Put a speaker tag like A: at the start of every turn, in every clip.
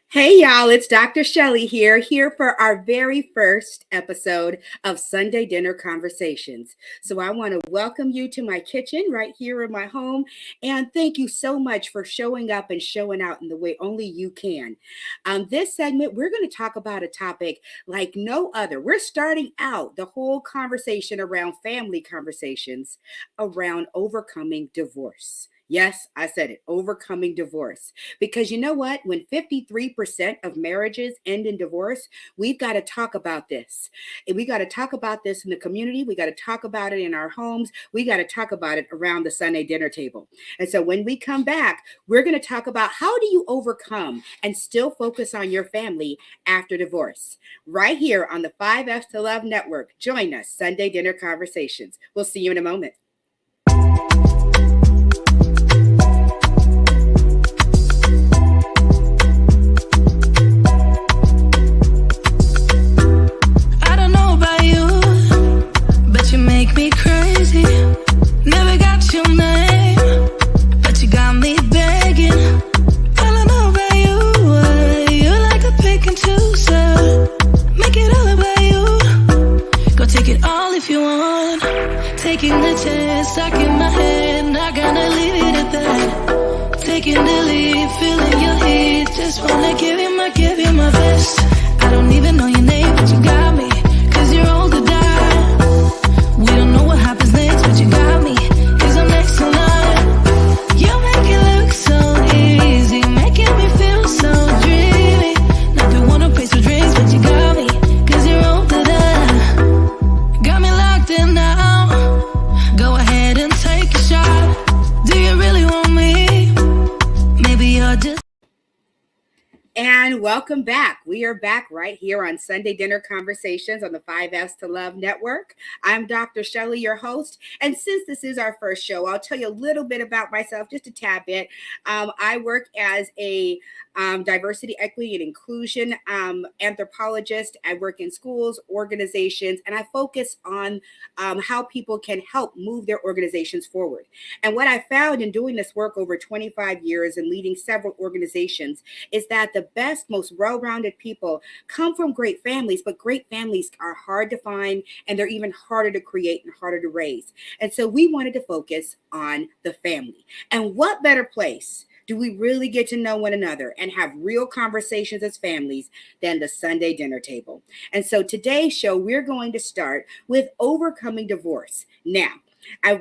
A: Hey y'all, it's Dr. Shelley here for our very first episode of Sunday Dinner Conversations. So I want to welcome you to my kitchen right here in my home and thank you so much for showing up and showing out in the way only you can. This segment, we're going to talk about a topic like no other. We're starting out the whole conversation around family conversations around overcoming divorce. Yes, I said it, overcoming divorce. Because you know what? When 53% of marriages end in divorce, we've got to talk about this. And we got to talk about this in the community. We got to talk about it in our homes. We got to talk about it around the Sunday dinner table. And so when we come back, we're going to talk about how do you overcome and still focus on your family after divorce. Right here on the 5Fs to Love Network. Join us, Sunday Dinner Conversations. We'll see you in a moment.
B: Make me crazy. Never got your name, but you got me begging. All I know about you like to pick and choose. Make it all about you. Go take it all if you want. Taking the chance, stuck in my head, not gonna leave it at that. Taking the lead, feeling your heat. Just wanna give you my best. I don't even know your name, but you got me. 'Cause you're old to die. We don't know what happens next, but you got me. 'Cause I'm next in line. You make it look so easy, making me feel so dreamy. Not the one who pays for drinks, but you got me. 'Cause you're older than. Got me locked in now. Go ahead and take a shot. Do you really want me? Maybe you're just.
A: And welcome back. We are back right here on Sunday Dinner Conversations on the 5Fs to Love Network. I'm Dr. Shelley, your host. And since this is our first show, I'll tell you a little bit about myself, just a tad bit. I work as a diversity, equity, and inclusion anthropologist. I work in schools, organizations, and I focus on how people can help move their organizations forward. And what I found in doing this work over 25 years and leading several organizations is that the best, most well-rounded people come from great families, but great families are hard to find and they're even harder to create and harder to raise. And so we wanted to focus on the family. And what better place do we really get to know one another and have real conversations as families than the Sunday dinner table? And so today's show, we're going to start with overcoming divorce. Now,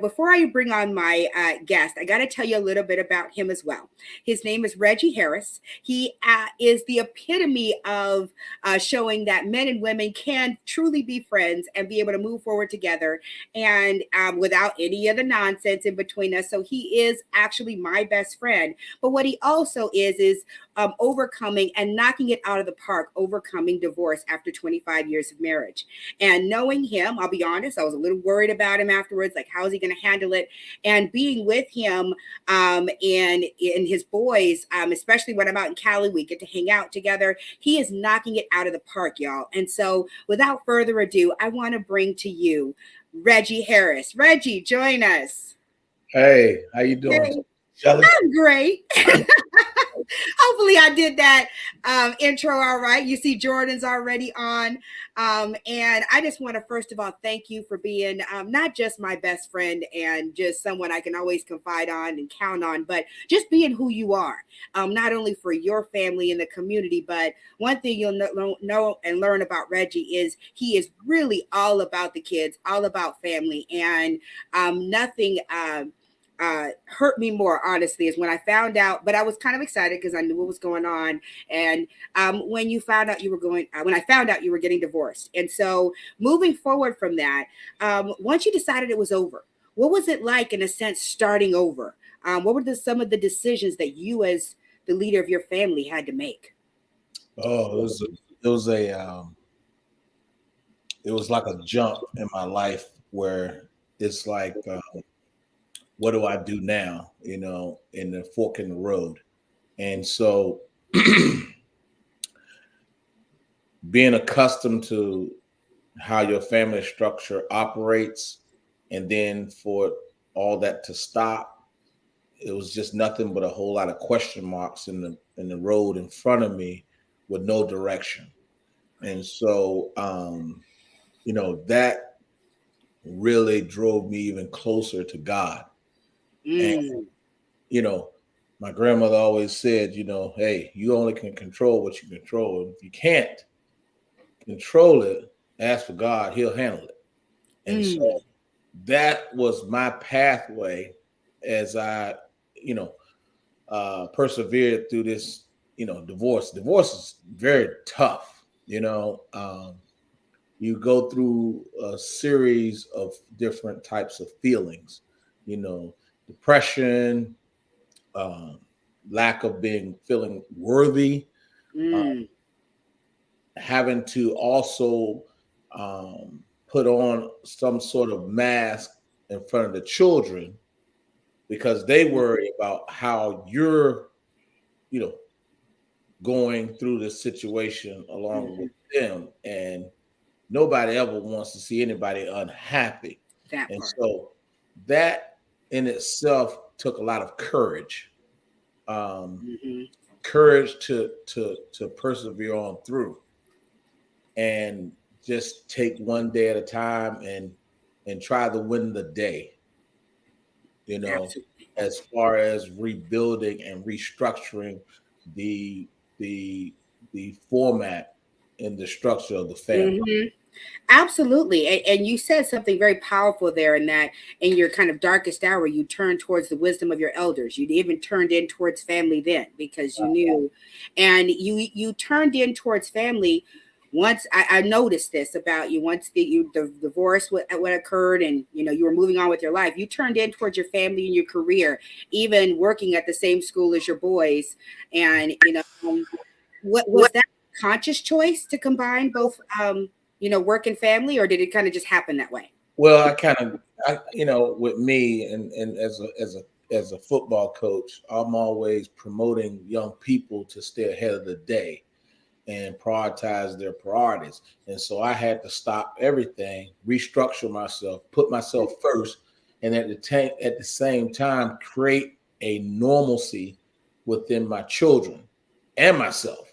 A: before I bring on my guest, I got to tell you a little bit about him as well. His name is Reggie Harris. He is the epitome of showing that men and women can truly be friends and be able to move forward together and without any of the nonsense in between us. So he is actually my best friend. But what he also is overcoming and knocking it out of the park, overcoming divorce after 25 years of marriage. And knowing him, I'll be honest, I was a little worried about him afterwards, like how's he going to handle it? And being with him and his boys, especially when I'm out in Cali, we get to hang out together. He is knocking it out of the park, y'all. And so without further ado, I want to bring to you Reggie Harris. Reggie, join us.
C: Hey, how you doing,
A: Hey,
C: Shelley?
A: I'm great. Hopefully I did that intro all right. You see Jordan's already on. And I just want to first of all thank you for being not just my best friend and just someone I can always confide on and count on, but just being who you are, not only for your family and the community, but one thing you'll know and learn about Reggie is he is really all about the kids, all about family, and nothing hurt me more, honestly, is when I found out. But I was kind of excited because I knew what was going on. And when you found out you were when I found out you were getting divorced, and so moving forward from that, once you decided it was over, what was it like, in a sense, starting over? What were some of the decisions that you, as the leader of your family, had to make?
C: Oh, it was like a jump in my life where it's like, what do I do now? You know, in the fork in the road, and so being accustomed to how your family structure operates, and then for all that to stop, it was just nothing but a whole lot of question marks in the road in front of me. with no direction. And so, that really drove me even closer to God. And,
A: Mm.
C: you know, my grandmother always said, hey, you only can control what you control. And if you can't control it, ask for God, he'll handle it. And
A: Mm.
C: so that was my pathway as I, you know, persevered through this, divorce. Divorce is very tough. You go through a series of different types of feelings, depression, um, lack of feeling worthy, uh,
A: Mm.
C: having to also put on some sort of mask in front of the children because they worry about how you're, you know, going through this situation along
A: Mm-hmm.
C: with them. And nobody ever wants to see anybody unhappy.
A: That
C: And
A: part.
C: so that in itself took a lot of courage, um,
A: Mm-hmm.
C: courage to persevere on through and just take one day at a time and try to win the day,
A: Absolutely.
C: as far as rebuilding and restructuring the the the format and the structure of the family.
A: Mm-hmm. Absolutely. And you said something very powerful there in that in your kind of darkest hour, you turned towards the wisdom of your elders. You even turned in towards family then because you knew, and you turned in towards family. Once I noticed this about you, once the divorce what occurred, and you were moving on with your life, you turned in towards your family and your career, even working at the same school as your boys. And what was that conscious choice to combine both work and family, or did it kind of just happen that way?
C: Well, with me and as a football coach, I'm always promoting young people to stay ahead of the day and prioritize their priorities. And so I had to stop everything, restructure myself, put myself first, and at the same time create a normalcy within my children and myself.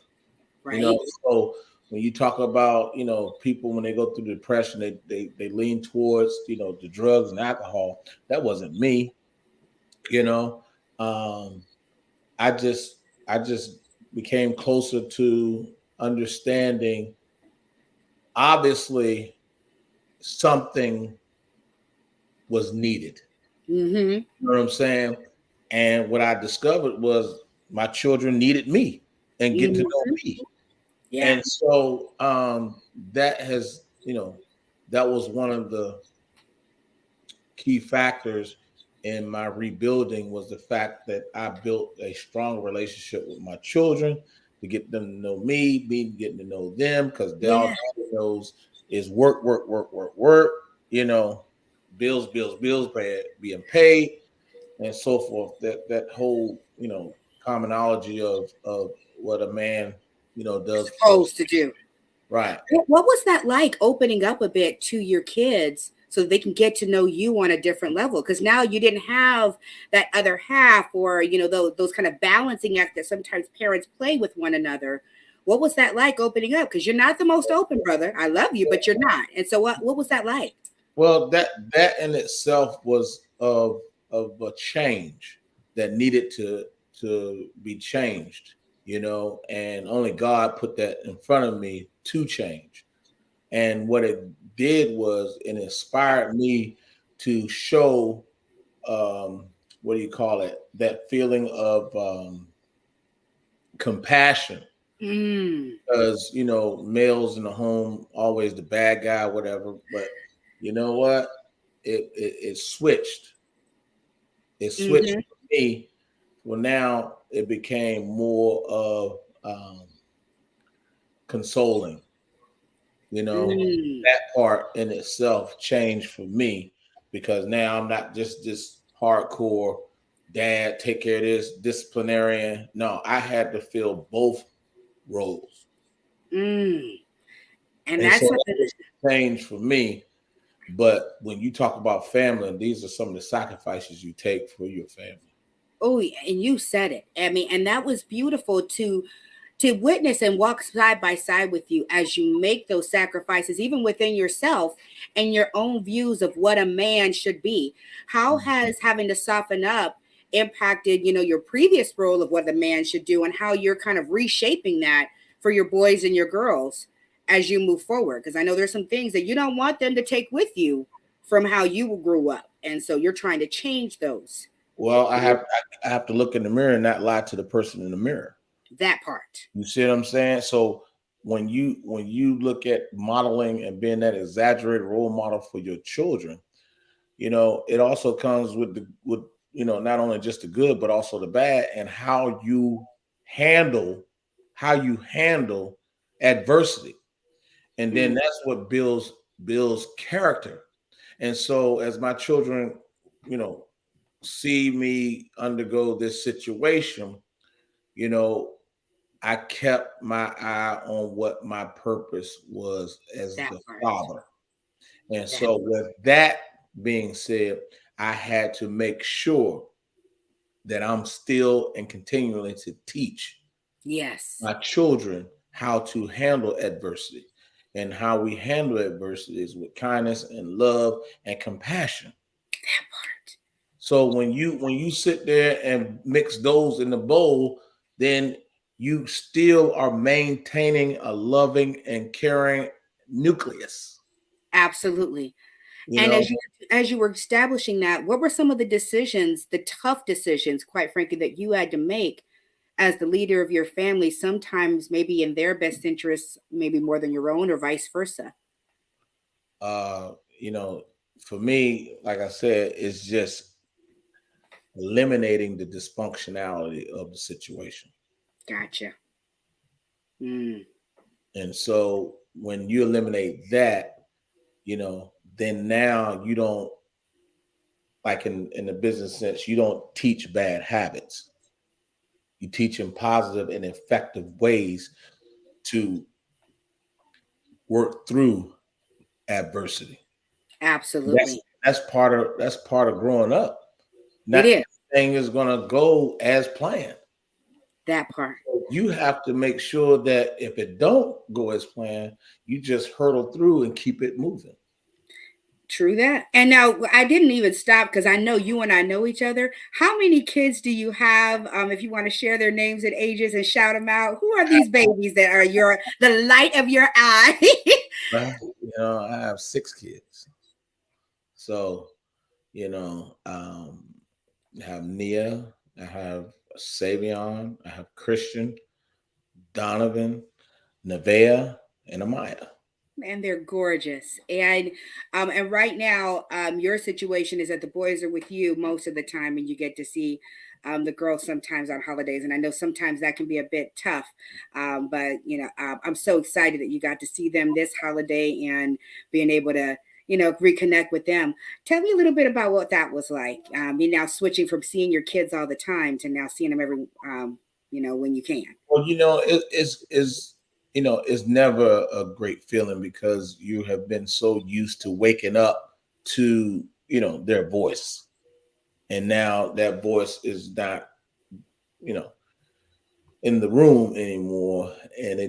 A: Right.
C: So when you talk about people when they go through depression, they lean towards the drugs and alcohol. That wasn't me. you know um I just became closer to understanding, obviously something was needed.
A: Mm-hmm.
C: You know what I'm saying? And what I discovered was my children needed me and getting to know
A: Mm-hmm.
C: me.
A: Yeah.
C: And so that has, that was one of the key factors in my rebuilding, was the fact that I built a strong relationship with my children to get them to know me getting to know them, because they all
A: Yeah.
C: knows is work, work, work, work, work, you know, bills, bills, bills being paid and so forth. That whole, commonology of what a man, does for us.
A: Supposed to do.
C: Right.
A: What was that like, opening up a bit to your kids so they can get to know you on a different level? Because now you didn't have that other half, or those kind of balancing act that sometimes parents play with one another. What was that like, opening up? Because you're not the most open, brother. I love you, but you're not. And so what was that like?
C: Well, that in itself was of a change that needed to be changed, and only God put that in front of me to change. And what it did was it inspired me to show, what do you call it? That feeling of compassion,
A: Mm,
C: because males in the home always the bad guy, whatever. But you know what? It switched. It switched
A: mm-hmm,
C: for me. Well, now it became more of consoling.
A: mm,
C: That part in itself changed for me, because now I'm not just this hardcore dad, take care of this disciplinarian. No, I had to fill both roles.
A: mm. And
C: And
A: that's
C: so that
A: something.
C: was a change for me. But when you talk about family, these are some of the sacrifices you take for your family.
A: Oh, yeah, and you said it. I mean, and that was beautiful too. to witness and walk side by side with you as you make those sacrifices, even within yourself and your own views of what a man should be. How has having to soften up impacted, your previous role of what a man should do, and how you're kind of reshaping that for your boys and your girls as you move forward? Because I know there's some things that you don't want them to take with you from how you grew up, and so you're trying to change those.
C: Well, I have to look in the mirror and not lie to the person in the mirror.
A: That part.
C: You see what I'm saying? So when you look at modeling and being that exaggerated role model for your children, it also comes with not only just the good but also the bad, and how you handle adversity. And then that's what builds character. And so as my children, see me undergo this situation, I kept my eye on what my purpose was as the father. And so with that being said, I had to make sure that I'm still and continuing to teach my children how to handle adversity. And how we handle adversity is with kindness and love and compassion.
A: That part.
C: So when you sit there and mix those in the bowl, then you still are maintaining a loving and caring nucleus.
A: Absolutely. And as you were establishing that, what were some of the decisions, the tough decisions, quite frankly, that you had to make as the leader of your family, sometimes maybe in their best interests, maybe more than your own, or vice versa?
C: For me, like I said, it's just eliminating the dysfunctionality of the situation.
A: Gotcha.
C: And so when you eliminate that, then now you don't, like in the business sense, you don't teach bad habits. You teach them positive and effective ways to work through adversity.
A: Absolutely.
C: That's part of growing up. Not everything is going to go as planned.
A: That part.
C: You have to make sure that if it don't go as planned, you just hurdle through and keep it moving.
A: True that. And now I didn't even stop because I know you and I know each other. How many kids do you have? If you want to share their names and ages and shout them out, who are these babies that are the light of your eye?
C: I have 6 kids. So, I have Nia, I have Savion, I have Christian, Donovan, Nevaeh, and Amaya.
A: And they're gorgeous. And right now, your situation is that the boys are with you most of the time, and you get to see the girls sometimes on holidays. And I know sometimes that can be a bit tough, but I'm so excited that you got to see them this holiday and being able to reconnect with them. Tell me a little bit about what that was like. You're now switching from seeing your kids all the time to now seeing them every when you can.
C: Well, it's never a great feeling because you have been so used to waking up to, their voice. And now that voice is not, in the room anymore. And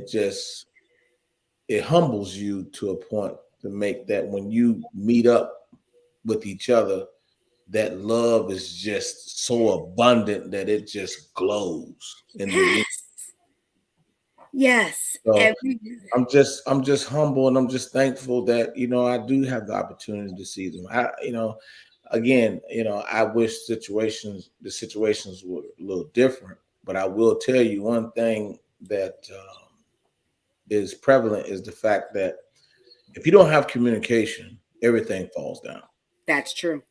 C: it humbles you to a point to make that when you meet up with each other, that love is just so abundant that it just glows in the room.
A: Yes.
C: So I'm just humble, and I'm just thankful that I do have the opportunity to see them. I wish the situations were a little different, but I will tell you one thing that is prevalent is the fact that if you don't have communication, everything falls down.
A: That's true.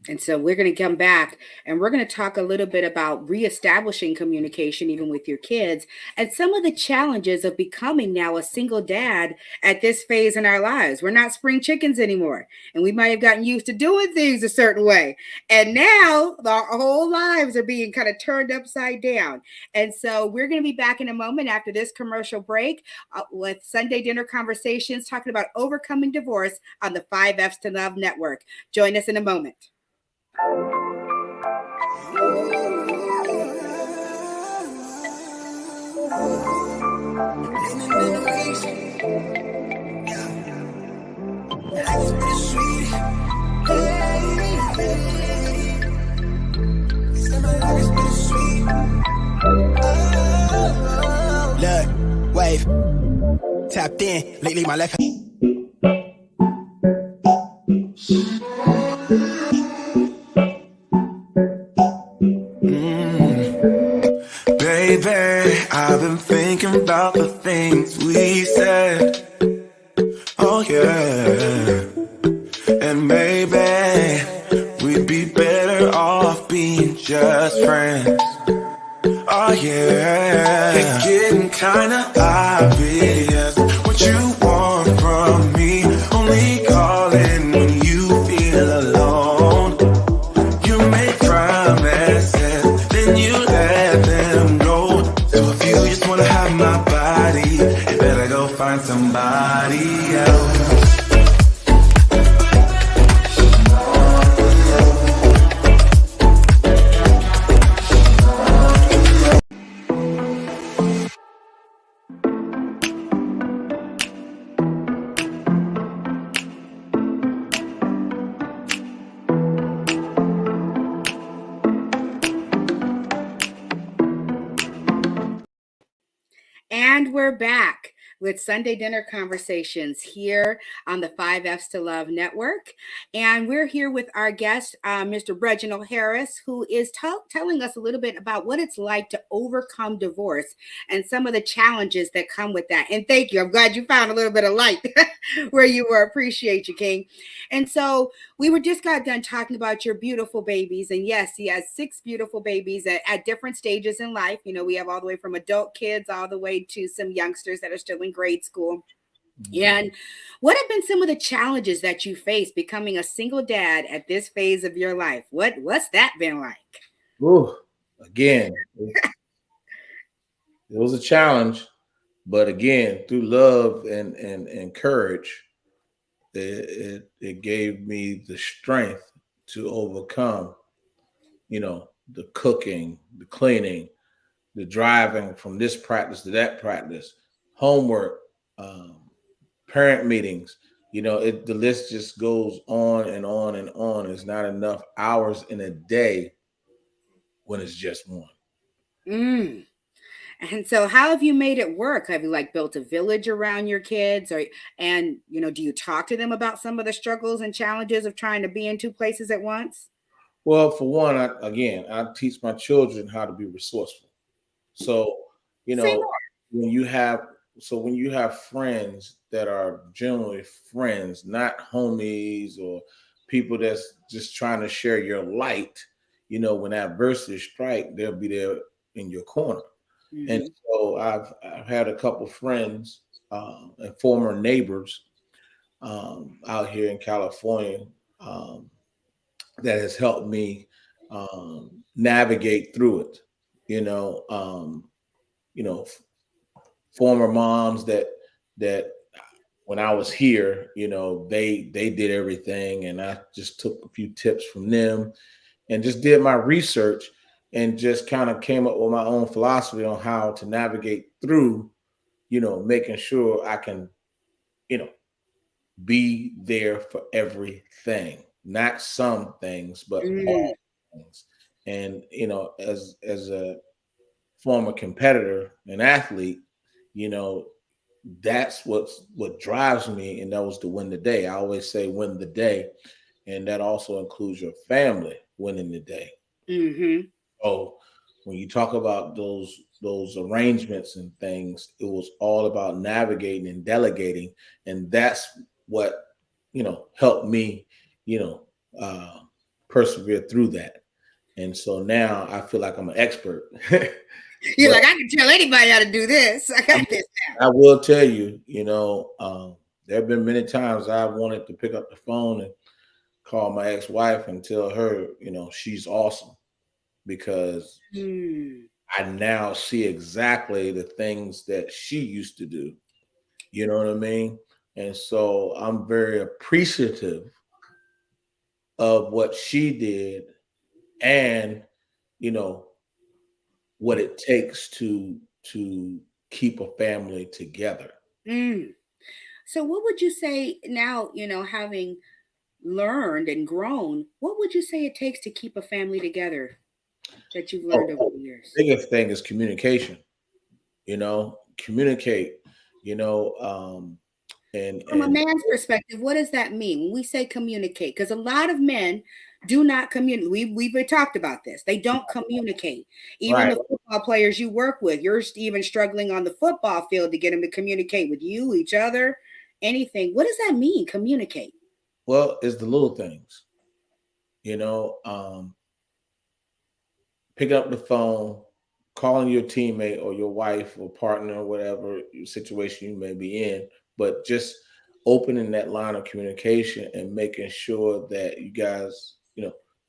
A: And so we're going to come back and we're going to talk a little bit about reestablishing communication, even with your kids, and some of the challenges of becoming now a single dad at this phase in our lives. We're not spring chickens anymore, and we might have gotten used to doing things a certain way. And now our whole lives are being kind of turned upside down. And so we're going to be back in a moment after this commercial break with Sunday Dinner Conversations, talking about overcoming divorce on the 5Fs to Love Network. Join us in a moment.
B: Look, wave, tapped in, lately my life. Baby, I've been thinking about the things we said. Oh yeah. And maybe we'd be better off being just friends. Oh yeah. It's getting kinda obvious what you want from me. Only calling when you feel alone. You make promises, then you let them go. So if you just wanna have my body, you better go find somebody else.
A: And we're back with Sunday Dinner Conversations here on the 5Fs to Love Network. And we're here with our guest, Mr. Reginald Harris, who is telling us a little bit about what it's like to overcome divorce and some of the challenges that come with that. And thank you. I'm glad you found a little bit of light where you were. Appreciate you, King. And so we were just got done talking about your beautiful babies. And yes, he has 6 beautiful babies at different stages in life. You know, we have all the way from adult kids all the way to some youngsters that are still in grade school. And what have been some of the challenges that you face becoming a single dad at this phase of your life? What's that been like?
C: Ooh, again, it was a challenge, but again, through love and courage, it gave me the strength to overcome, the cooking, the cleaning, the driving from this practice to that practice, homework, parent meetings. The list just goes on and on and on. It's not enough hours in a day when it's just one.
A: Mm. And so how have you made it work? Have you like built a village around your kids do you talk to them about some of the struggles and challenges of trying to be in 2 places at once?
C: Well, for one, I teach my children how to be resourceful. So, you
A: Say
C: know,
A: more.
C: when you have when you have friends that are generally friends, not homies or people that's just trying to share your light, when adversity strike, they'll be there in your corner. And
A: Mm-hmm.
C: so I've had a couple friends and former neighbors out here in California um, that has helped me navigate through it. You know, um, former moms that when I was here, they did everything, and I just took a few tips from them and just did my research and just kind of came up with my own philosophy on how to navigate through, making sure I can, you know, be there for everything, not some things, but
A: Mm.
C: all things. And as a former competitor and athlete, you know, that's what drives me, and that was to win the day. I always say win the day, and that also includes your family winning the day.
A: Mm-hmm.
C: So when you talk about those arrangements and things, it was all about navigating and delegating, and that's what helped me, you know, uh, persevere through that. And so now I feel like I'm an expert.
A: You're
C: But
A: like, I can tell anybody how to do this. I
C: I,
A: got this.
C: I will tell you, there have been many times I wanted to pick up the phone and call my ex-wife and tell her, she's awesome because
A: Mm.
C: I now see exactly the things that she used to do. You know what I mean? And so I'm very appreciative of what she did and, you know, what it takes to keep a family together.
A: Mm. So, what would you say now, having learned and grown, what would you say it takes to keep a family together that you've learned over
C: Oh,
A: the years?
C: biggest thing is communication. Communicate. You know,
A: From a
C: and
A: man's perspective, what does that mean when we say communicate? Because a lot of men do not communicate. We've talked about this. They don't communicate. Even
C: right.
A: the football players you work with, you're even struggling on the football field to get them to communicate with you, each other, anything. What does that mean? Communicate.
C: Well, it's the little things. You know, um, Pick up the phone, calling your teammate or your wife or partner or whatever situation you may be in, but just opening that line of communication and making sure that you guys,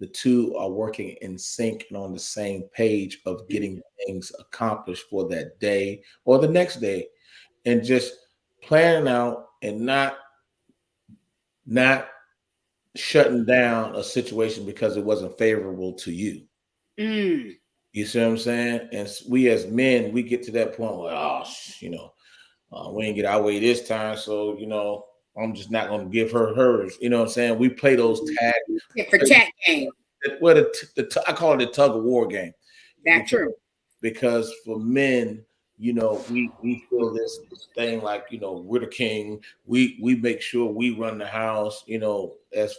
C: the two are working in sync and on the same page of getting things accomplished for that day or the next day, and just planning out and not shutting down a situation because it wasn't favorable to you.
A: Mm.
C: You see what I'm saying? And we as men, we get to that point where, we didn't get our way this time, so I'm just not going to give her hers. You know what I'm saying? We play those tag,
A: Yeah, for tag game.
C: well, I call it the tug of war game,
A: That
C: because
A: true.
C: for men, we feel this thing like we're the king. We make sure we run the house. As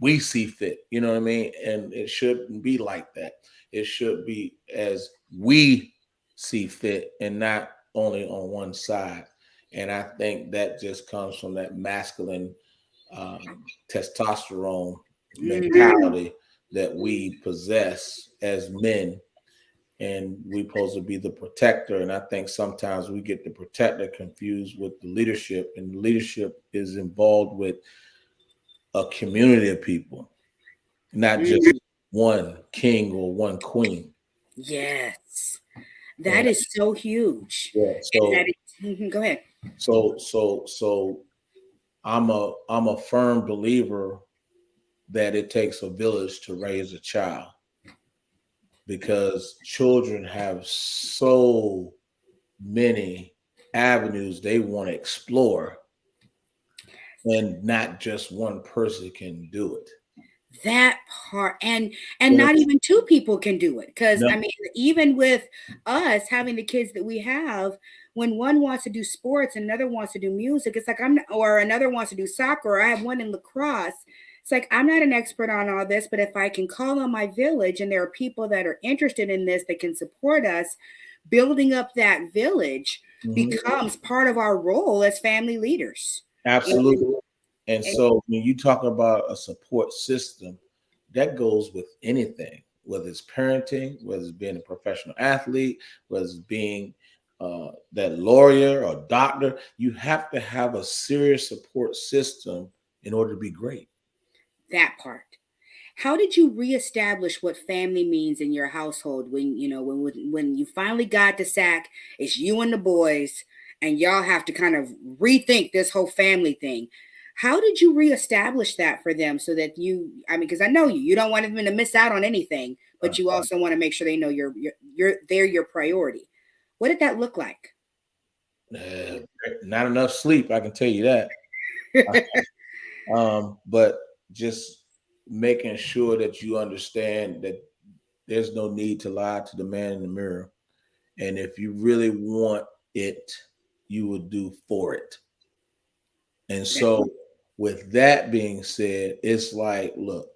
C: we see fit, you know what I mean? And it shouldn't be like that. It should be as we see fit and not only on one side. And I think that just comes from that masculine testosterone mentality that we possess as men. And we supposed to be the protector. And I think sometimes we get the protector confused with the leadership, and the leadership is involved with a community of people, not just one king or one queen.
A: Yes. That
C: And
A: is so huge.
C: yeah,
A: And that is, go ahead.
C: so I'm a firm believer that it takes a village to raise a child, because children have so many avenues they want to explore, and not just one person can do it.
A: That part, and
C: Yeah.
A: not even two people can do it, because
C: No.
A: I mean, even with us having the kids that we have, when one wants to do sports and another wants to do music, it's like I'm not, or another wants to do soccer, or I have one in lacrosse. It's like I'm not an expert on all this, but if I can call on my village and there are people that are interested in this that can support us, building up that village becomes part of our role as family leaders.
C: Absolutely. And
A: And
C: so when you talk about a support system, that goes with anything, whether it's parenting, whether it's being a professional athlete, whether it's being that lawyer or doctor. You have to have a serious support system in order to be great.
A: that part. How did you reestablish what family means in your household when when you finally got to SAC? It's you and the boys, and y'all have to kind of rethink this whole family thing. How did you reestablish that for them so that I mean, because I know you don't want them to miss out on anything, but you also want to make sure they know they're your priority. What did that look like?
C: Not enough sleep, I can tell you that. But just making sure that you understand that there's no need to lie to the man in the mirror. And if you really want it, you will do for it. And so, with that being said, it's like, look,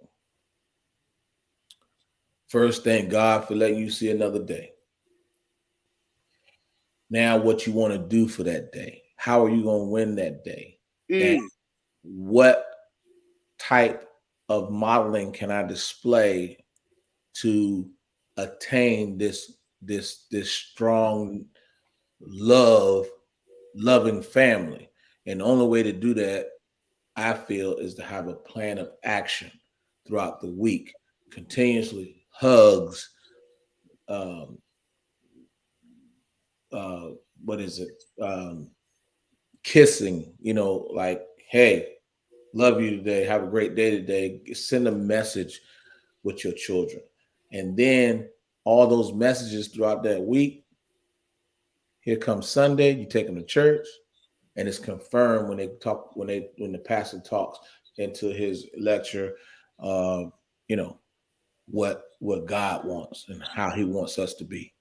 C: first, thank God for letting you see another day. Now, what you want to do for that day? How are you going to win that day? And what type of modeling can I display to attain this strong loving family? And the only way to do that, I feel, is to have a plan of action throughout the week, continuously hugs, um, what is it, kissing, like, hey, love you today, have a great day today. Send a message with your children. And then all those messages throughout that week, Here comes Sunday, you take them to church, and it's confirmed when the pastor talks into his lecture, what God wants and how he wants us to be.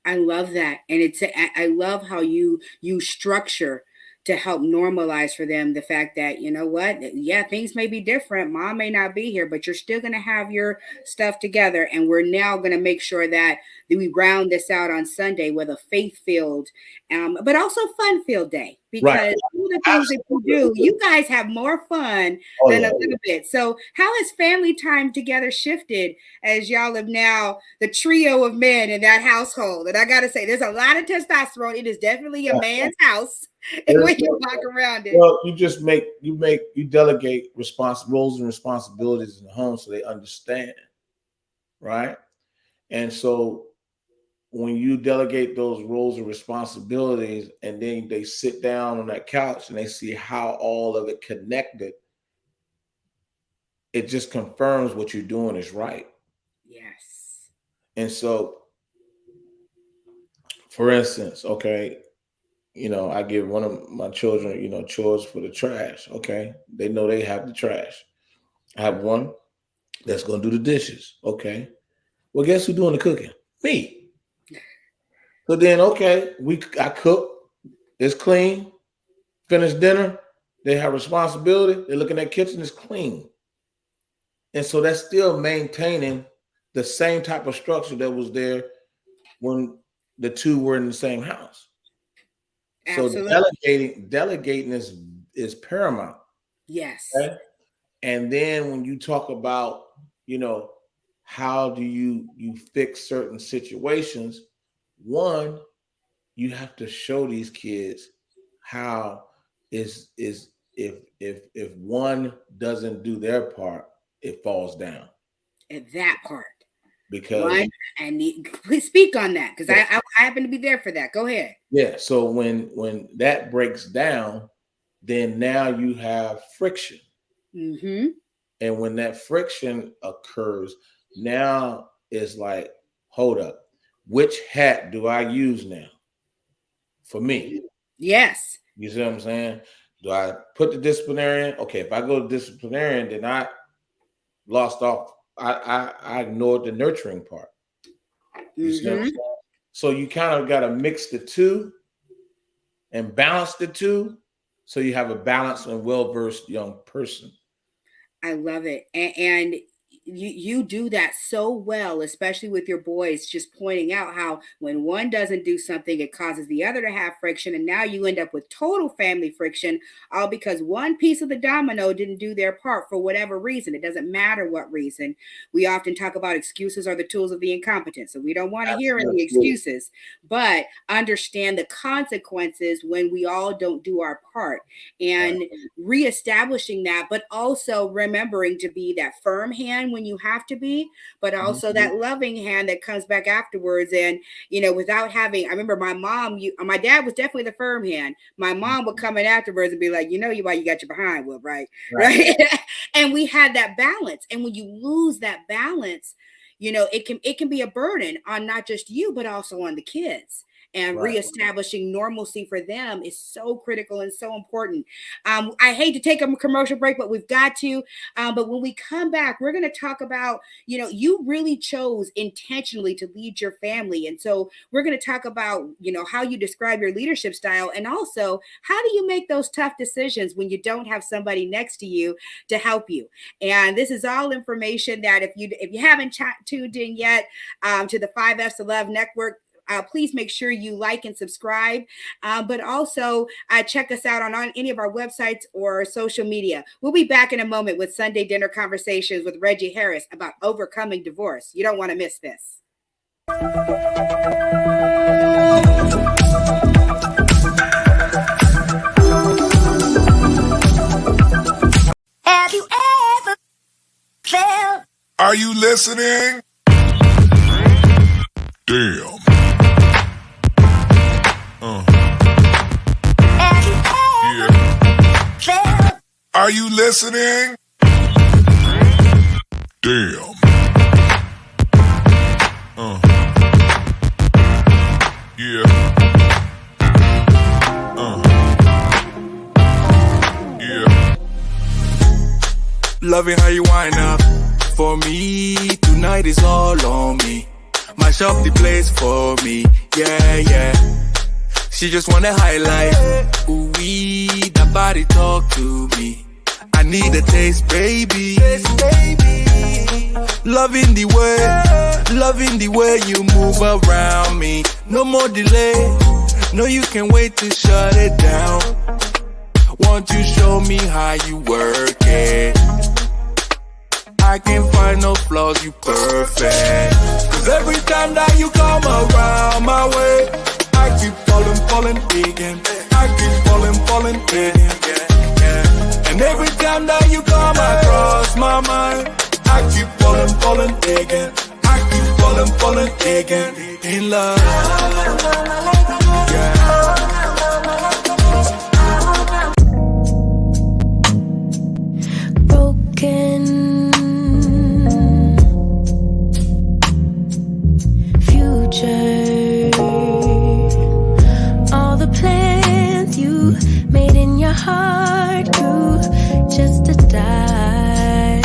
A: I love that. And I love how you structure to help normalize for them the fact that, you know what, yeah, things may be different. Mom may not be here, but you're still going to have your stuff together. And we're now going to make sure that we round this out on Sunday with a faith-filled, but also fun-filled day. Because
C: Right.
A: all the things that you do, you guys have more fun than a little bit. So how has family time together shifted as y'all have now the trio of men in that household? And I got to say, there's a lot of testosterone. It is definitely a man's house when you walk around it.
C: Well, you delegate roles and responsibilities in the home so they understand, right? And so when you delegate those roles and responsibilities, and then they sit down on that couch and they see how all of it connected, it just confirms what you're doing is right.
A: Yes.
C: And so, for instance, okay, I give one of my children, chores for the trash. Okay. They know they have the trash. I have one that's going to do the dishes. Okay. Well, guess who's doing the cooking? Me. So then, okay, I cook, it's clean, finish dinner, they have responsibility, they look in that kitchen, it's clean. And so that's still maintaining the same type of structure that was there when the two were in the same house.
A: Absolutely.
C: So delegating is paramount.
A: Yes.
C: Okay? And then when you talk about, how do you fix certain situations? One, you have to show these kids how is if one doesn't do their part, it falls down.
A: At that part.
C: Because
A: please speak on that, because I happen to be there for that. Go ahead.
C: Yeah. So when that breaks down, then now you have friction.
A: Mm-hmm.
C: And when that friction occurs, now it's like, hold up, which hat do I use now? For me.
A: Yes.
C: You see what I'm saying? Do I put the disciplinarian? Okay, if I go to disciplinarian, then I lost off. I ignored the nurturing part. You see what I'm saying? So you kind of got to mix the two and balance the two, so you have a balanced and well-versed young person.
A: I love it. And you do that so well, especially with your boys, just pointing out how when one doesn't do something, it causes the other to have friction. And now you end up with total family friction, all because one piece of the domino didn't do their part for whatever reason. It doesn't matter what reason. We often talk about excuses are the tools of the incompetent. So we don't want to hear any excuses, but understand the consequences when we all don't do our part, and reestablishing that, but also remembering to be that firm hand when you have to be, but also that loving hand that comes back afterwards. And without having, I remember my dad was definitely the firm hand. My mom would come in afterwards and be like, why you got your behind whooped, right? And we had that balance. And when you lose that balance, it can be a burden on not just you, but also on the kids. And reestablishing normalcy for them is so critical and so important. I hate to take a commercial break, but we've got to. But when we come back, we're going to talk about, you really chose intentionally to lead your family. And so we're going to talk about, how you describe your leadership style, and also how do you make those tough decisions when you don't have somebody next to you to help you. And this is all information that if you haven't tuned in yet to the 5Fs to Love Network, please make sure you like and subscribe, but also check us out on any of our websites or social media. We'll be back in a moment with Sunday Dinner Conversations with Reggie Harris about overcoming divorce. You don't want to miss this.
B: Have you ever felt?
D: Are you listening? Damn. Yeah. Are you listening? Damn. Yeah.
B: Loving how you wind up for me. Tonight is all on me. Mash up the place for me. Yeah, yeah. She just wanna highlight. Ooh, that body talk to me. I need a taste, baby. Loving the way you move around me. No more delay. No, you can wait to shut it down. Won't you show me how you work it? I can't find no flaws, you perfect. Cause every time that you come around my way, I keep falling again. I keep falling again. And every time that you come across my mind, I keep falling again. I keep falling again. In love, yeah.
E: Broken future, all the plans you made in your heart grew just to die.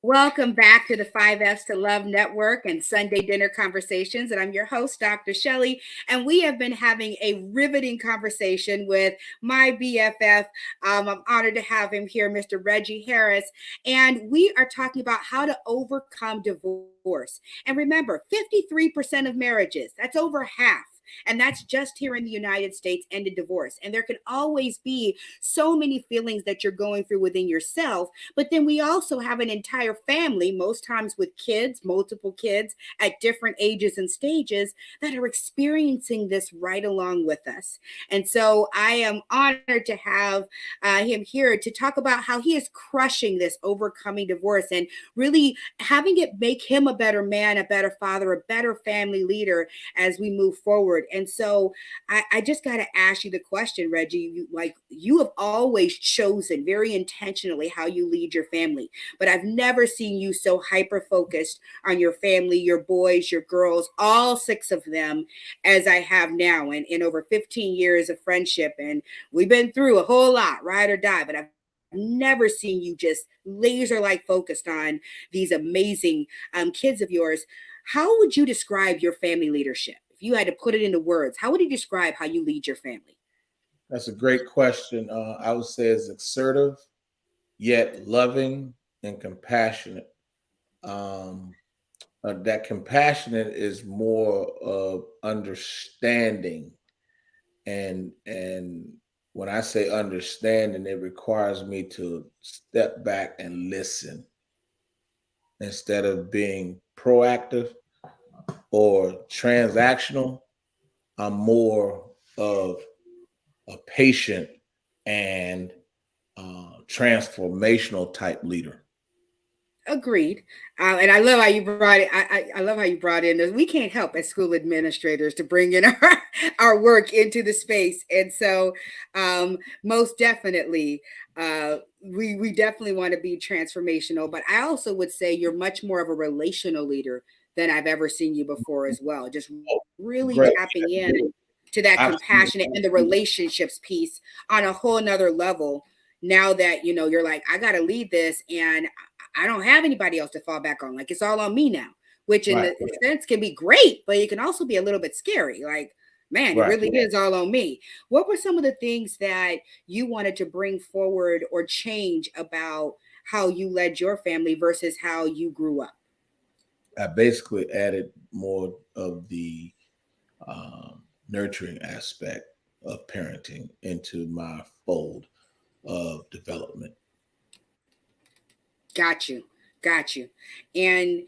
A: Welcome back to the 5S to Love Network and Sunday Dinner Conversations. And I'm your host, Dr. Shelley. And we have been having a riveting conversation with my BFF. I'm honored to have him here, Mr. Reggie Harris. And we are talking about how to overcome divorce. And remember, 53% of marriages, that's over half. And that's just here in the United States, end in divorce. And there can always be so many feelings that you're going through within yourself. But then we also have an entire family, most times with kids, multiple kids at different ages and stages that are experiencing this right along with us. And so I am honored to have him here to talk about how he is crushing this overcoming divorce and really having it make him a better man, a better father, a better family leader as we move forward. And so I just got to ask you the question, Reggie, you have always chosen very intentionally how you lead your family, but I've never seen you so hyper focused on your family, your boys, your girls, all 6 of them as I have now in over 15 years of friendship. And we've been through a whole lot, ride or die, but I've never seen you just laser like focused on these amazing kids of yours. How would you describe your family leadership? If you had to put it into words, how would you describe how you lead your family?
C: That's a great question. I would say it's assertive, yet loving and compassionate. That compassionate is more of understanding, and when I say understanding, it requires me to step back and listen instead of being proactive or transactional. I'm more of a patient and transformational type leader.
A: Agreed. And I love how you brought it. I love how you brought in this. We can't help as school administrators to bring in our work into the space. And so most definitely, we definitely want to be transformational. But I also would say you're much more of a relational leader than I've ever seen you before as well. Just really
C: Great.
A: tapping in to that compassionate and the relationships piece on a whole nother level. Now that, you're like, I got to lead this and I don't have anybody else to fall back on. Like, it's all on me now, which in the sense can be great, but it can also be a little bit scary. Like, man, it really is all on me. What were some of the things that you wanted to bring forward or change about how you led your family versus how you grew up?
C: I basically added more of the nurturing aspect of parenting into my fold of development.
A: Got you. And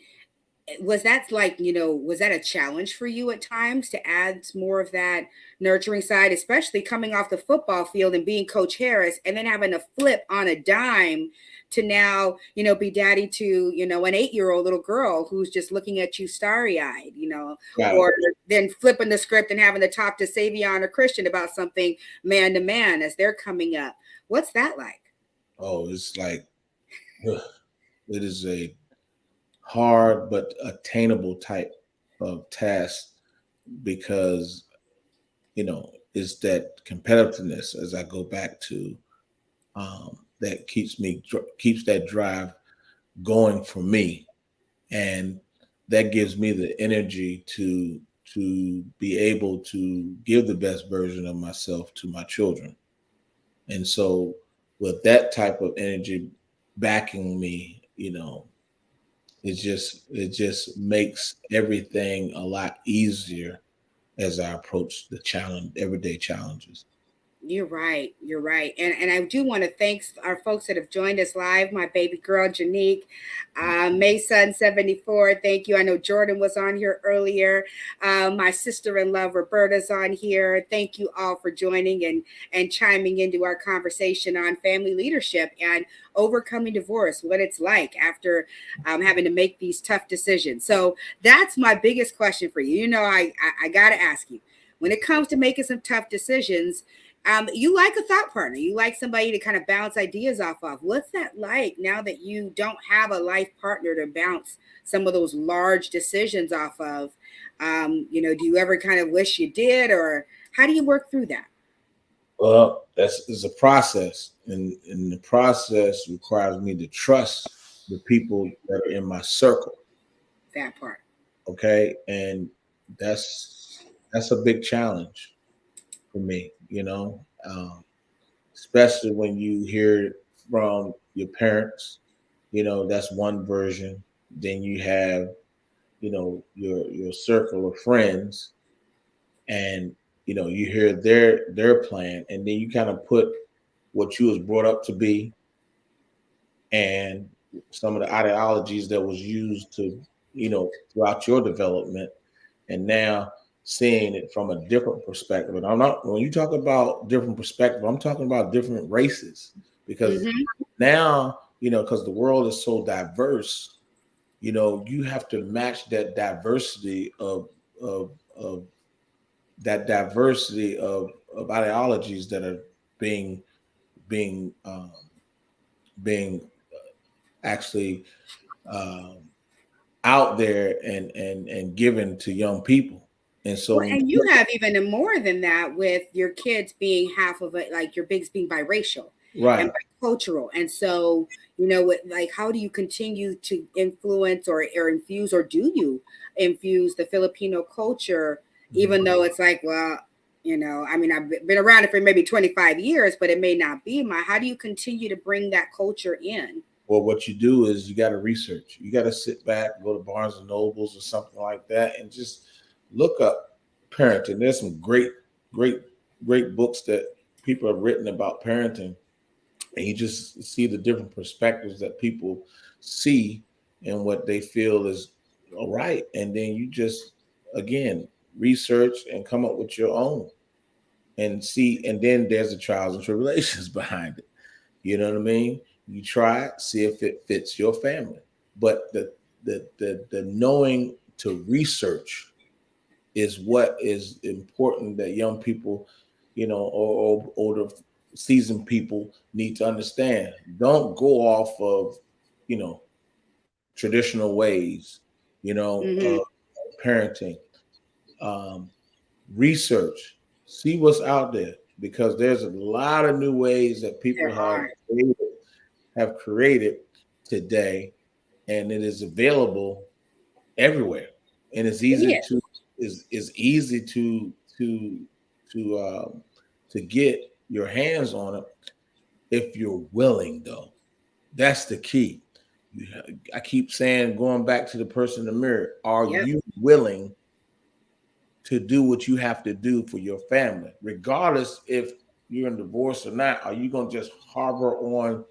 A: was that was that a challenge for you at times to add more of that nurturing side, especially coming off the football field and being Coach Harris and then having to flip on a dime to now, be daddy to, an 8-year-old little girl who's just looking at you starry-eyed, or then flipping the script and having to talk to Savion or Christian about something man to man as they're coming up. What's that like?
C: Oh, it's like, it is a hard but attainable type of task because, is that competitiveness, as I go back to, that keeps that drive going for me, and that gives me the energy to be able to give the best version of myself to my children. And so, with that type of energy backing me, it just makes everything a lot easier as I approach the everyday challenges.
A: You're right. You're right. And I do want to thank our folks that have joined us live. My baby girl, Janique, Mason 74. Thank you. I know Jordan was on here earlier. My sister-in-law, Roberta's on here. Thank you all for joining and chiming into our conversation on family leadership and overcoming divorce, what it's like after having to make these tough decisions. So that's my biggest question for you. I got to ask you, when it comes to making some tough decisions, you like a thought partner. You like somebody to kind of bounce ideas off of. What's that like now that you don't have a life partner to bounce some of those large decisions off of? Do you ever kind of wish you did, or how do you work through that?
C: Well, is a process, and the process requires me to trust the people that are in my circle.
A: That part.
C: Okay, and that's a big challenge for me. Especially when you hear it from your parents. That's one version. Then you have, your circle of friends, and you hear their plan, and then you kind of put what you was brought up to be, and some of the ideologies that was used to, throughout your development, and now seeing it from a different perspective. And I'm not, when you talk about different perspective, I'm talking about different races, because now, because the world is so diverse, you have to match that diversity of that diversity of ideologies that are being being actually um, out there and given to young people. And so
A: Well, and you have even more than that with your kids being half of it, like your bigs being biracial and
C: right.
A: bicultural. And so, like, how do you continue to influence or infuse, or do you infuse the Filipino culture, even though it's like, well, I mean, I've been around it for maybe 25 years, but it may not be how do you continue to bring that culture in?
C: Well, what you do is you got to research. You got to sit back, go to Barnes and Nobles or something like that, and just look up parenting. There's some great, great books that people have written about parenting, and you just see the different perspectives that people see and what they feel is all right. And then you just, again, research and come up with your own and see. And then there's the trials and tribulations behind it. You know what I mean? You try it, see if it fits your family. But the knowing to research is what is important, that young people, or older seasoned people need to understand. Don't go off of, traditional ways,
A: Mm-hmm.
C: parenting. Um, Research, see what's out there, because there's a lot of new ways that people
A: There are.
C: have created today, and it is available everywhere, and it's easy
A: It
C: to is easy to get your hands on it if you're willing, though. That's the key. I keep saying, going back to the person in the mirror, are
A: Yep.
C: you willing to do what you have to do for your family, regardless if you're in divorce or not? Are you going to just harbor on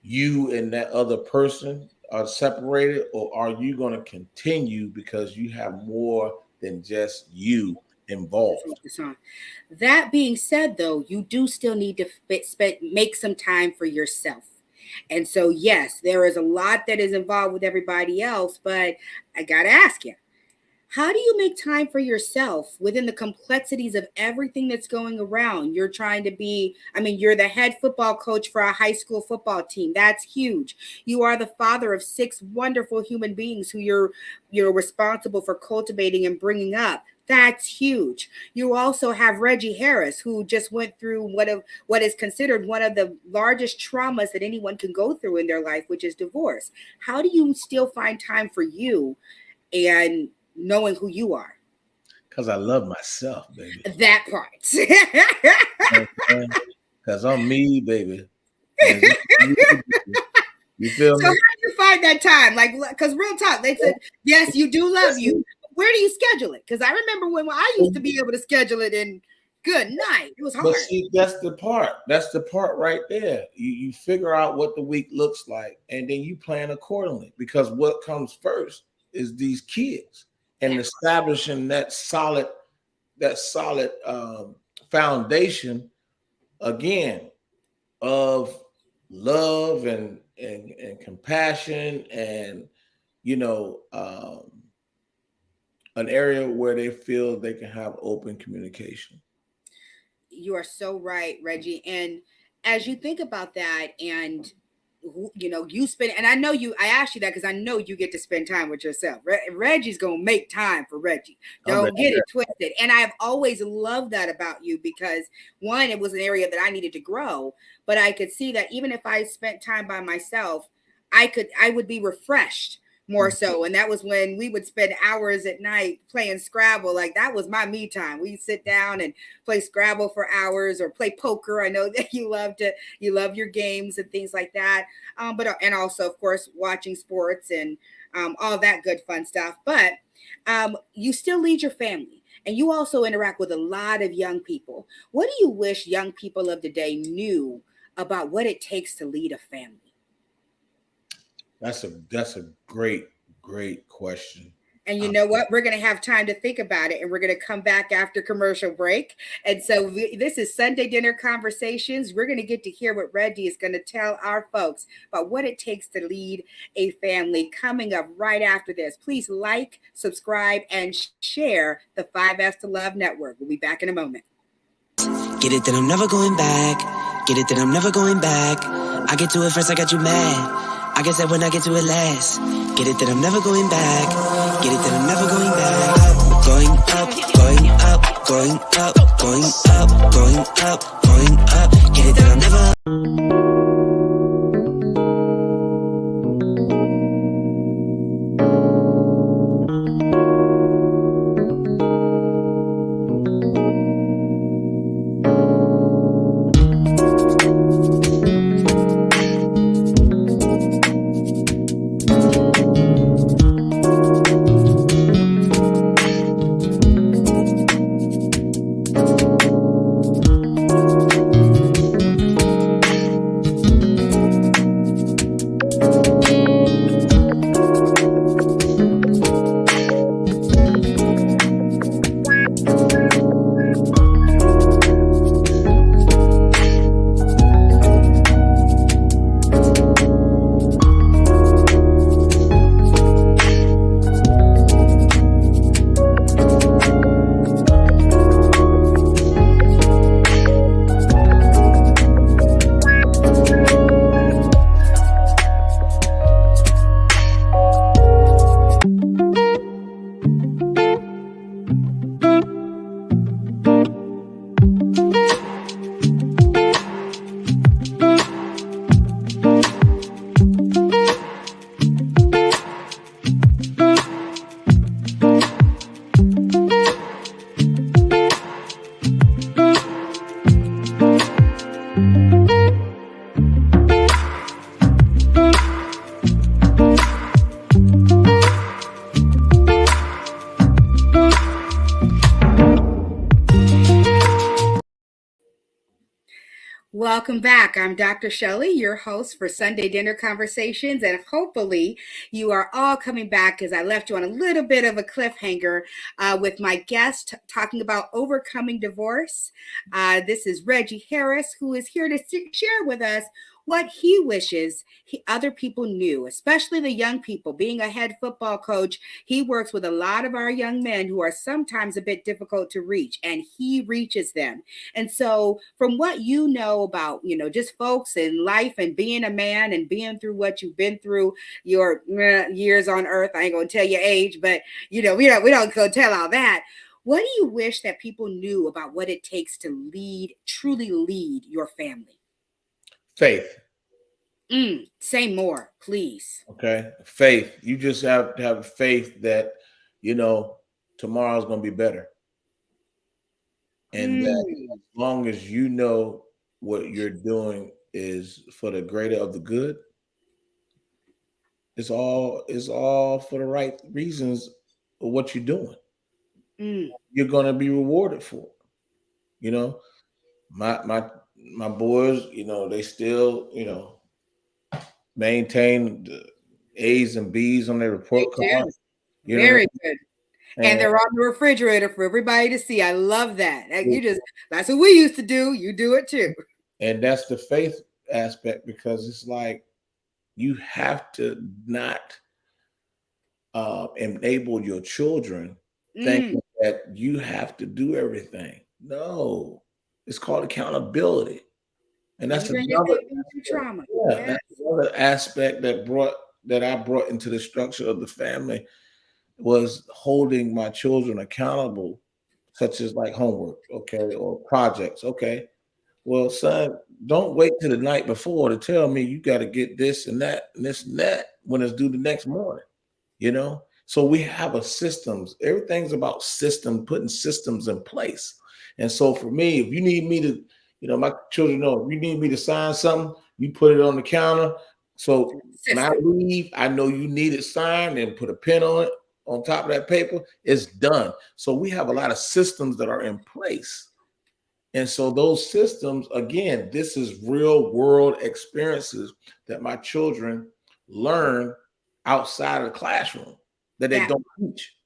C: you and that other person are separated, or are you going to continue because you have more than just you
A: To
C: involved?
A: focus on. That being said, though, you do still need to make some time for yourself. And so, yes, there is a lot that is involved with everybody else, but I got to ask you, how do you make time for yourself within the complexities of everything that's going around? You're trying to be, I mean, you're the head football coach for a high school football team. That's huge. You are the father of 6 wonderful human beings who you're responsible for cultivating and bringing up. That's huge. You also have Reggie Harris, who just went through what is considered one of the largest traumas that anyone can go through in their life, which is divorce. How do you still find time for you and knowing who you are?
C: Because I love myself, baby.
A: That part.
C: Because I'm me, baby. And you feel
A: So how
C: me?
A: do you find that time? Like, because real talk, they said, yes, you do love you. Where do you schedule it? Because I remember when I used to be able to schedule it in good night. It was hard.
C: But see, that's the part. That's the part right there. You figure out what the week looks like, and then you plan accordingly. Because what comes first is these kids and establishing that solid foundation again of love and compassion and an area where they feel they can have open communication.
A: You are so right, Reggie. And as you think about that, and you spend, and I know I asked you that because I know you get to spend time with yourself. Reggie's gonna make time for Reggie. Don't get it twisted. And I've always loved that about you because one, it was an area that I needed to grow, but I could see that even if I spent time by myself, I would be refreshed more so. And that was when we would spend hours at night playing Scrabble. Like that was my me time. We'd sit down and play Scrabble for hours or play poker. I know that you love your games and things like that. And also of course, watching sports and all that good fun stuff. But you still lead your family and you also interact with a lot of young people. What do you wish young people of today knew about what it takes to lead a family?
C: That's a great question.
A: And you know what? We're going to have time to think about it, and we're going to come back after commercial break. And so this is Sunday Dinner Conversations. We're going to get to hear what Reggie is going to tell our folks about what it takes to lead a family coming up right after this. Please like, subscribe, and share the 5S to Love Network. We'll be back in a moment.
B: Get it that I'm never going back. Get it that I'm never going back. I get to it first, I got you mad. I guess that when I get to it last. Get it that I'm never going back. Get it that I'm never going back. Going up, going up, going up, going up, going up, going up. Get it that I'm never.
A: Welcome back. I'm Dr. Shelley, your host for Sunday Dinner Conversations, and hopefully you are all coming back because I left you on a little bit of a cliffhanger with my guest talking about overcoming divorce. This is Reggie Harris, who is here to share with us what he wishes other people knew, especially the young people. Being a head football coach, he works with a lot of our young men who are sometimes a bit difficult to reach, and he reaches them. And so from what you know about, just folks in life and being a man and being through what you've been through, your years on earth, I ain't going to tell your age, but, we don't go tell all that. What do you wish that people knew about what it takes to truly lead your family?
C: Faith.
A: Say more, please.
C: Okay. Faith. You just have to have faith that, you know, tomorrow's going to be better. And that
A: Mm,
C: as long as you know what you're doing is for the greater of the good, it's all for the right reasons of what you're doing.
A: mm,
C: You're going to be rewarded for it. You know, my boys, they still, maintain the A's and B's on their
A: they
C: report
A: do.
C: card. You know,
A: Very good. And
C: and
A: they're on the refrigerator for everybody to see. I love that. That's what we used to do. You do it too.
C: and that's the faith aspect, because it's like you have to not enable your children
A: Mm,
C: thinking that you have to do everything. No, it's called accountability, and that's
A: even if
C: another
A: they've been through trauma.
C: yeah,
A: Yes.
C: that's another aspect that I brought into the structure of the family, was holding my children accountable, such as like homework, okay, or projects. Okay, well, son, don't wait till the night before to tell me you got to get this and that and this and that when it's due the next morning. So we have a systems. Everything's about system, putting systems in place. And so for me, if you need me to, my children know, if you need me to sign something, you put it on the counter. So when I
A: System.
C: leave, I know you need it signed, and put a pen on it on top of that paper. It's done. So we have a lot of systems that are in place. And so those systems, again, this is real world experiences that my children learn outside of the classroom that they
A: That
C: don't teach.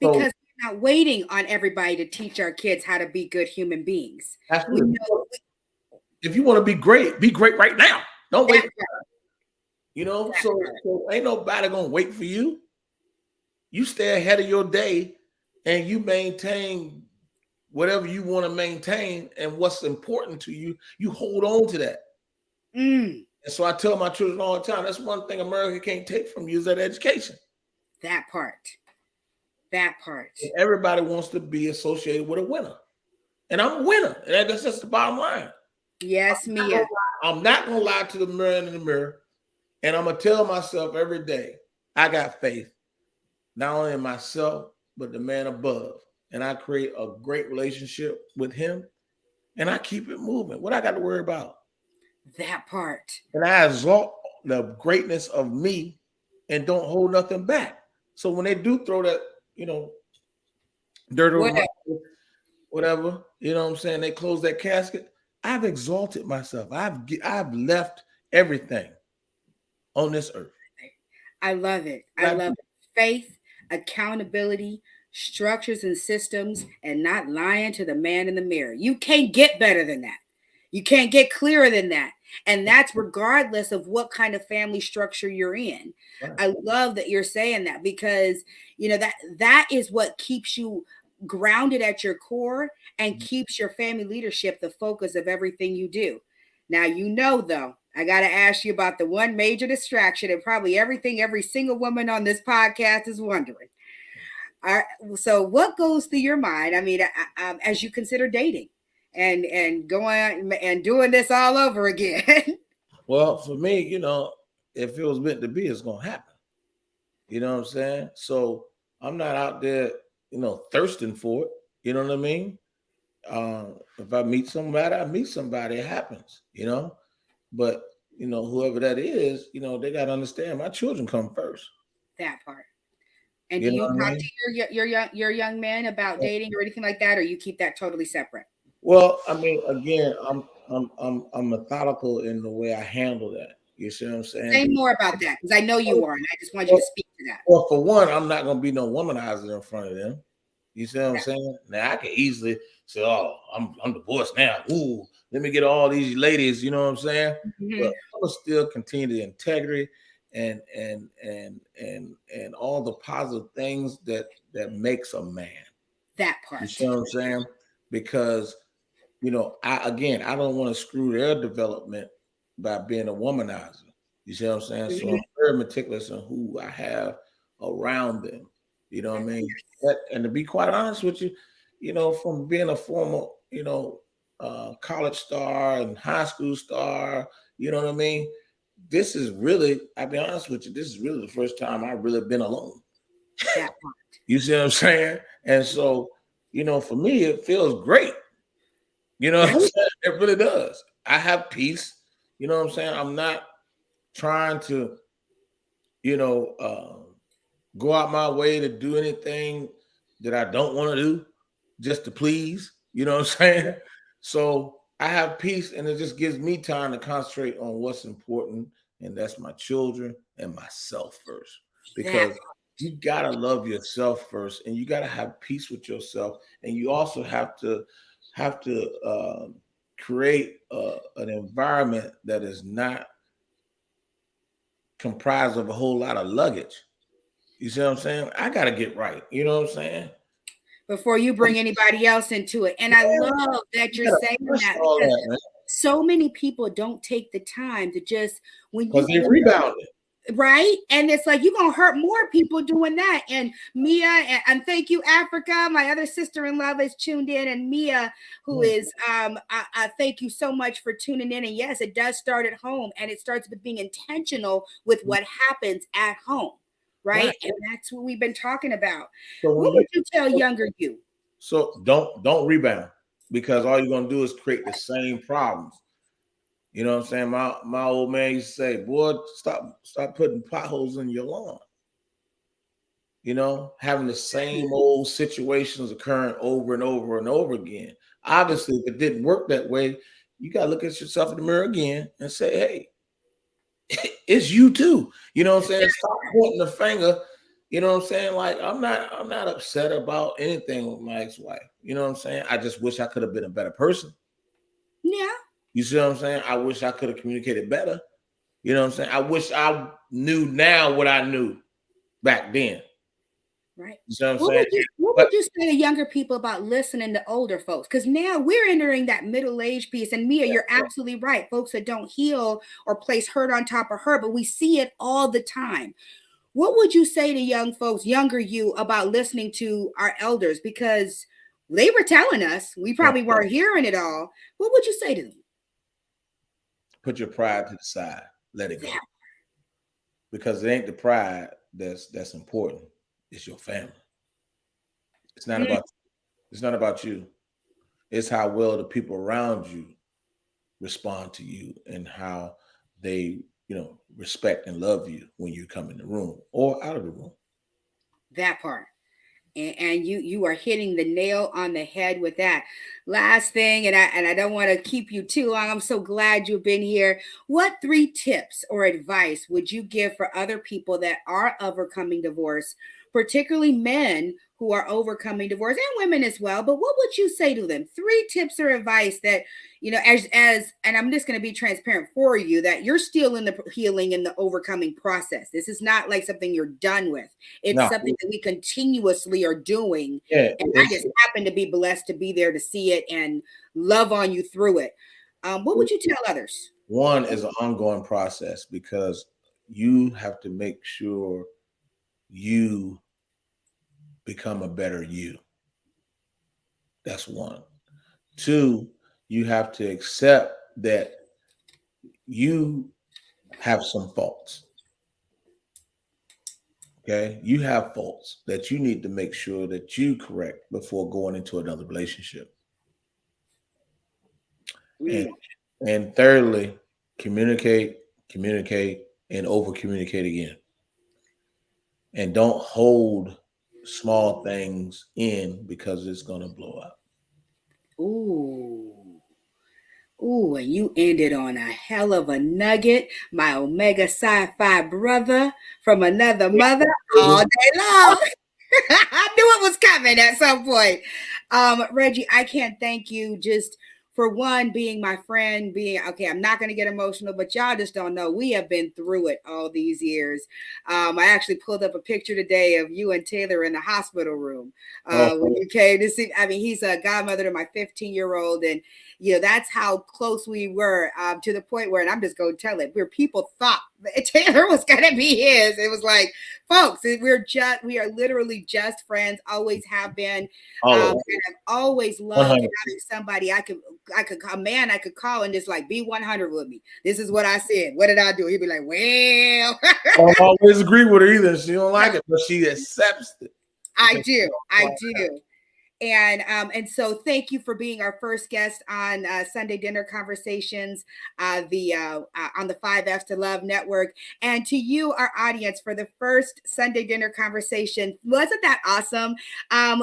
C: So
A: because we're not waiting on everybody to teach our kids how to be good human beings. We
C: absolutely,
A: know
C: if you want to be great right now. Don't
A: that
C: wait.
A: part. That
C: So ain't nobody gonna wait for you. You stay ahead of your day, and you maintain whatever you want to maintain, and what's important to you. You hold on to that.
A: Mm,
C: And so I tell my children all the time, that's one thing America can't take from you, is that education.
A: that part. That part.
C: And everybody wants to be associated with a winner. And I'm a winner. And that's just the bottom line.
A: Yes, Mia.
C: I'm not going to lie to the man in the mirror. And I'm going to tell myself every day, I got faith, not only in myself, but the man above. And I create a great relationship with him. And I keep it moving. What I got to worry about?
A: That part.
C: And I exalt the greatness of me and don't hold nothing back. So when they do throw that, dirt over
A: What?
C: my whatever, what I'm saying, they close that casket, I've exalted myself. I've left everything on this earth.
A: I love it. I
C: Like,
A: love it. Faith, accountability, structures and systems, and not lying to the man in the mirror. You can't get better than that. You can't get clearer than that. And that's regardless of what kind of family structure you're in.
C: right.
A: I love that you're saying that, because that is what keeps you grounded at your core and keeps your family leadership the focus of everything you do. Now, though, I got to ask you about the one major distraction, and probably everything every single woman on this podcast is wondering. All right, so what goes through your mind? I mean, as you consider dating and going and doing this all over again.
C: Well, for me, if it was meant to be, it's gonna happen. You know what I'm saying? So I'm not out there, thirsting for it. You know what I mean? If I meet somebody, it happens, But whoever that is, they got to understand my children come first.
A: That part. And do
C: You know
A: you
C: what I
A: talk
C: mean?
A: to your young man about dating or anything like that, or you keep that totally separate?
C: Well, I mean, again, I'm methodical in the way I handle that. You see what I'm saying?
A: Say more about that, because I know you are, and I just want you
C: Well,
A: to speak to that.
C: well, for one, I'm not gonna be no womanizer in front of them. You see what I'm
A: Yeah.
C: saying? Now I can easily say, "Oh, I'm divorced now. Ooh, let me get all these ladies." You know what I'm saying? But
A: Mhm.
C: I'm gonna still continue the integrity and all the positive things that makes a man.
A: That
C: You
A: part.
C: see what I'm saying? Because I don't want to screw their development by being a womanizer. You see what I'm saying? So I'm
A: Mhm.
C: very meticulous in who I have around them. You know what I mean? And to be quite honest with you, from being a former, college star and high school star, you know what I mean? This is really, I'll be honest with you, this is really the first time I've really been alone.
A: That
C: You see what I'm saying? And so, for me, it feels great. You know what I'm saying? It really does. I have peace. You know what I'm saying? I'm not trying to, go out my way to do anything that I don't want to do just to please. You know what I'm saying? So I have peace, and it just gives me time to concentrate on what's important, and that's my children and myself first. Because you gotta love yourself first, and you gotta have peace with yourself, and you also have to create an environment that is not comprised of a whole lot of luggage. You see what I'm saying? I gotta get right. You know what I'm saying?
A: Before you bring anybody else into it. And I love that you're saying that, because so many people don't take the time to just,
C: because they rebounded.
A: Right. And it's like, you're going to hurt more people doing that. And Mia, and thank you, Africa. My other sister-in-law is tuned in, and Mia, who is, I thank you so much for tuning in. And yes, it does start at home, and it starts with being intentional with what happens at home. Right. And that's what we've been talking about. So what would you tell younger you?
C: So don't rebound, because all you're going to do is create the same problems. You know what I'm saying? My old man used to say, boy, stop putting potholes in your lawn. Having the same old situations occurring over and over and over again. Obviously, if it didn't work that way, you got to look at yourself in the mirror again and say, hey, it's you too. You know what I'm saying? Stop pointing the finger. You know what I'm saying? Like, I'm not upset about anything with my ex-wife. You know what I'm saying? I just wish I could have been a better person.
A: Yeah.
C: You see what I'm saying? I wish I could have communicated better. You know what I'm saying? I wish I knew now what I knew back then.
A: Right.
C: You see what I'm saying?
A: What would you say to younger people about listening to older folks? Because now we're entering that middle-age piece. And Mia, you're absolutely right. Folks that don't heal or place hurt on top of hurt, but we see it all the time. What would you say to young folks, younger you, about listening to our elders? Because they were telling us, we probably weren't hearing it all. What would you say to them?
C: Put your pride to the side. Let it go. Because it ain't the pride that's important. It's your family. It's not about you. It's how well the people around you respond to you, and how they, respect and love you when you come in the room or out of the room.
A: That part. And you are hitting the nail on the head with that. Last thing, and I don't want to keep you too long. I'm so glad you've been here. What 3 tips or advice would you give for other people that are overcoming divorce, particularly men who are overcoming divorce, and women as well? But what would you say to them? 3 tips or advice that, as and I'm just going to be transparent for you, that you're still in the healing and the overcoming process. This is not like something you're done with. It's something that we continuously are doing. And I just happen to be blessed to be there to see it and love on you through it. What would you tell others?
C: One is an ongoing process, because you have to make sure you become a better you. That's 1. 2, you have to accept that you have some faults. Okay? You have faults that you need to make sure that you correct before going into another relationship. And thirdly, communicate, and over communicate again. And don't hold small things in, because it's going to blow up.
A: Ooh, and you ended on a hell of a nugget. My Omega Sci-Fi brother from another mother all day long. I knew it was coming at some point. Reggie, I can't thank you just for one, being my friend, I'm not going to get emotional, but y'all just don't know. We have been through it all these years. I actually pulled up a picture today of you and Taylor in the hospital room when you came to see. I mean, he's a godmother to my 15-year-old, and that's how close we were, to the point where, and I'm just going to tell it, where people thought that Taylor was going to be his. It was like folks, we are literally just friends, always have been. And I've always loved
C: 100.
A: having somebody I could a man I could call and just like be 100 with me. This is what I said. What did I do? He'd be like, well,
C: I don't always agree with her either. She don't like it, but she accepts it.
A: I do. And so thank you for being our first guest on Sunday Dinner Conversations, on the 5Fs to Love Network, and to you, our audience, for the first Sunday Dinner Conversation. Wasn't that awesome?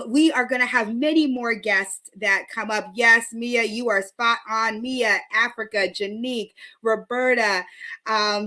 A: We are going to have many more guests that come up. Yes, Mia, you are spot on. Mia, Africa, Janique, Roberta,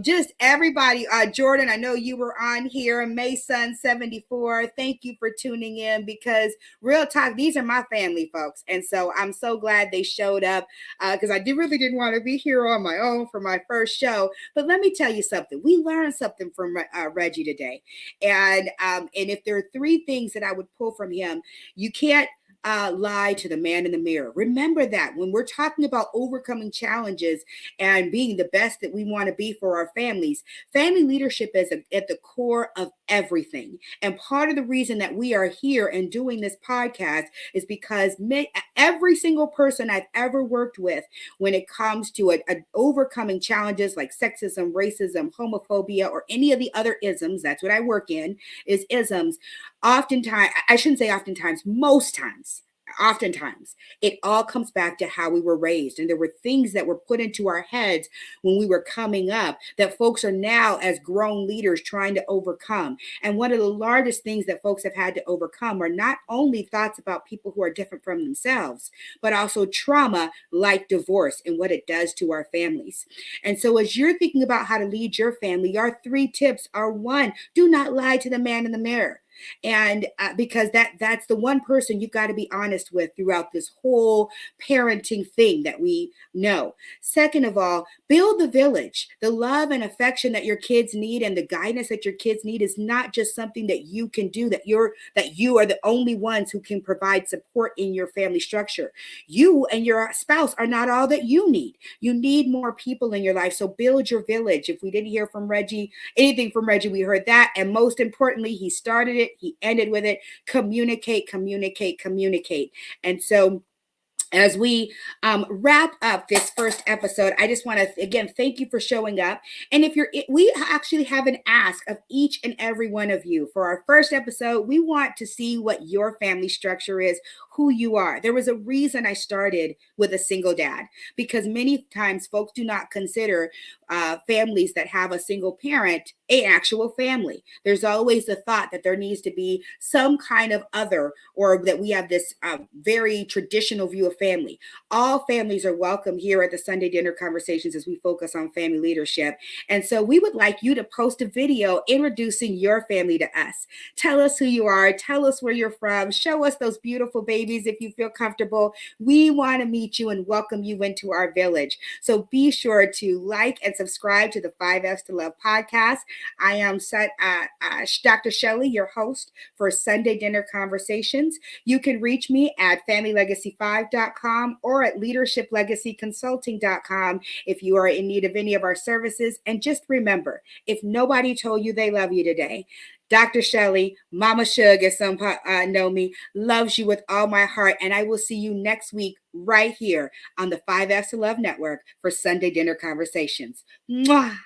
A: just everybody. Jordan, I know you were on here. Mason 74. Thank you for tuning in, because real talk, these are my family, folks. And so I'm so glad they showed up, because I really didn't want to be here on my own for my first show. But let me tell you something. We learned something from Reggie today. And if there are three things that I would pull from him, you can't lie to the man in the mirror. Remember that when we're talking about overcoming challenges and being the best that we want to be for our families, family leadership is at the core of everything. And part of the reason that we are here and doing this podcast is because every single person I've ever worked with, when it comes to overcoming challenges like sexism, racism, homophobia, or any of the other isms, that's what I work in, is isms. Oftentimes, I shouldn't say oftentimes, most times, oftentimes, it all comes back to how we were raised. And there were things that were put into our heads when we were coming up that folks are now, as grown leaders, trying to overcome. And one of the largest things that folks have had to overcome are not only thoughts about people who are different from themselves, but also trauma like divorce and what it does to our families. And so as you're thinking about how to lead your family, our three tips are: one, do not lie to the man in the mirror. And because that's the one person you've got to be honest with throughout this whole parenting thing that we know. Second of all, build the village. The love and affection that your kids need and the guidance that your kids need is not just something that you can do, that you are the only ones who can provide support in your family structure. You and your spouse are not all that you need. You need more people in your life. So build your village. If we didn't hear from Reggie, anything from Reggie, we heard that. And most importantly, he started it. He ended with it. Communicate, communicate, communicate. And so as we wrap up this first episode, I just want to, again, thank you for showing up. And we actually have an ask of each and every one of you. For our first episode, we want to see what your family structure is, who you are. There was a reason I started with a single dad, because many times folks do not consider families that have a single parent an actual family. There's always the thought that there needs to be some kind of other, or that we have this very traditional view of family. All families are welcome here at the Sunday Dinner Conversations as we focus on family leadership. And so we would like you to post a video introducing your family to us. Tell us who you are. Tell us where you're from. Show us those beautiful babies if you feel comfortable. We want to meet you and welcome you into our village. So be sure to like and subscribe to the 5Fs to Love podcast. I am Dr. Shelley, your host for Sunday Dinner Conversations. You can reach me at familylegacy5.com or at leadershiplegacyconsulting.com if you are in need of any of our services. And just remember, if nobody told you they love you today, Dr. Shelley, Mama Shug, as some know me, loves you with all my heart. And I will see you next week right here on the 5Fs to Love Network for Sunday Dinner Conversations. Mwah!